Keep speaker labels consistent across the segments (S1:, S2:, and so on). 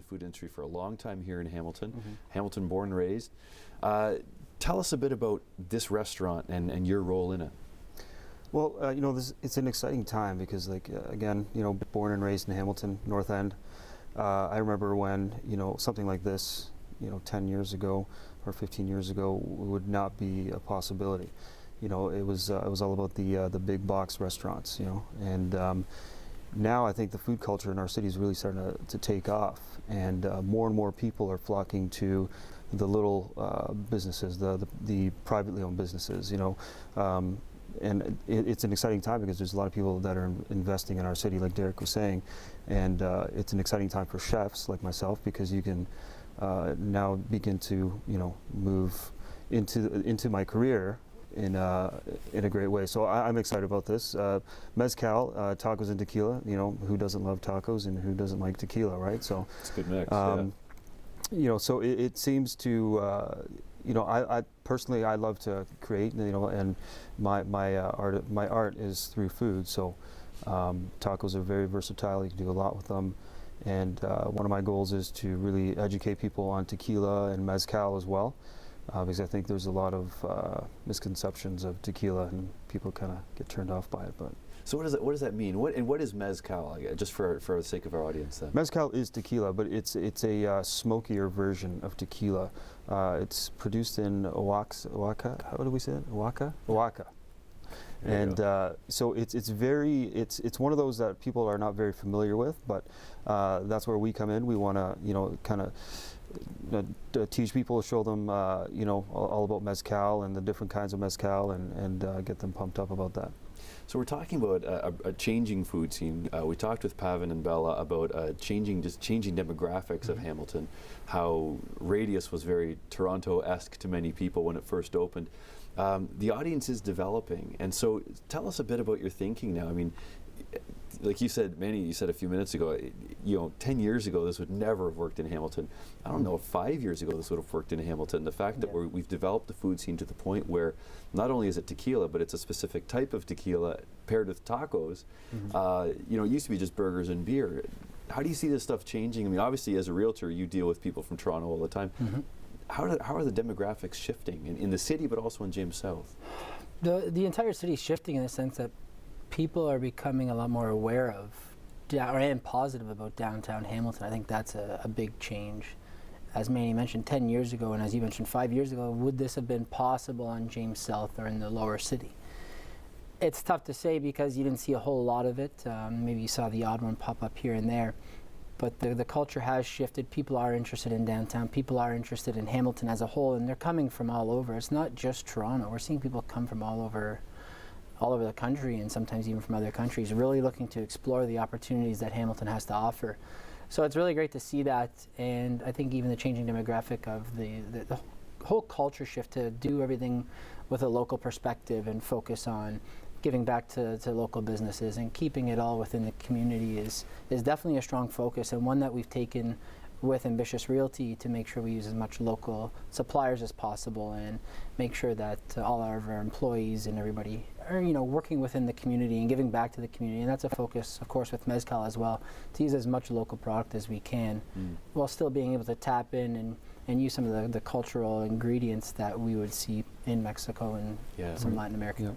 S1: food industry for a long time here in Hamilton. Hamilton born and raised. Tell us a bit about this restaurant and your role in it.
S2: Well, you know, it's an exciting time because, like, again, you know, born and raised in Hamilton, North End. I remember when, you know, something like this, you know, 10 years ago or 15 years ago would not be a possibility. You know, it was all about the big box restaurants, you know, and now I think the food culture in our city is really starting to take off, and more people are flocking to the little businesses, the privately owned businesses, you know. And it's an exciting time because there's a lot of people that are investing in our city, like Derek was saying, and it's an exciting time for chefs like myself because you can now begin to, you know, move into my career in a great way. So I'm excited about this. Mezcal, tacos and tequila. You know, who doesn't love tacos and who doesn't like tequila, right? So
S1: it's a good mix. Yeah.
S2: You know, so it seems to. You know, I personally I love to create, you know, and my art is through food. So tacos are very versatile. You can do a lot with them, and one of my goals is to really educate people on tequila and mezcal as well, because I think there's a lot of misconceptions of tequila, and people kind of get turned off by it. But
S1: so what does that mean? What is mezcal? Just for the sake of our audience, then.
S2: Mezcal is tequila, but it's a smokier version of tequila. It's produced in Oaxaca. How do we say it? Oaxaca. And so it's one of those that people are not very familiar with, but that's where we come in. We want to, you know, kind of teach people, show them, you know, all about mezcal and the different kinds of mezcal, and get them pumped up about that.
S1: So we're talking about a changing food scene. We talked with Pavan and Bella about changing demographics of Hamilton, how Radius was very Toronto-esque to many people when it first opened. The audience is developing, and so tell us a bit about your thinking now. I mean, like you said, Manny, you said a few minutes ago, you know, 10 years ago this would never have worked in Hamilton. I don't know if 5 years ago this would have worked in Hamilton. The fact that we've developed the food scene to the point where not only is it tequila, but it's a specific type of tequila paired with tacos. You know, it used to be just burgers and beer. How do you see this stuff changing? I mean, obviously as a realtor, you deal with people from Toronto all the time. How are the demographics shifting in the city, but also in James South?
S3: The entire city is shifting in the sense that people are becoming a lot more aware of and positive about downtown Hamilton. I think that's a big change. As Manny mentioned, 10 years ago, and as you mentioned, 5 years ago, would this have been possible on James South or in the lower city? It's tough to say because you didn't see a whole lot of it. Maybe you saw the odd one pop up here and there. But the culture has shifted. People are interested in downtown. People are interested in Hamilton as a whole, and they're coming from all over. It's not just Toronto. We're seeing people come from all over the country, and sometimes even from other countries, really looking to explore the opportunities that Hamilton has to offer. So it's really great to see that, and I think even the changing demographic of the whole culture shift to do everything with a local perspective and focus on giving back to local businesses and keeping it all within the community is definitely a strong focus, and one that we've taken with Ambitious Realty to make sure we use as much local suppliers as possible and make sure that all of our employees and everybody are, you know, working within the community and giving back to the community. And that's a focus, of course, with Mezcal as well, to use as much local product as we can while still being able to tap in and use some of the cultural ingredients that we would see in Mexico and some Latin America.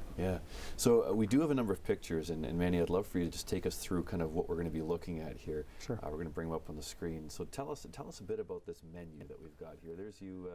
S1: So we do have a number of pictures, and Manny, I'd love for you to just take us through kind of what we're going to be looking at here.
S2: Sure.
S1: We're going to bring them up on the screen. So tell us a bit about this menu that we've got here. There's you.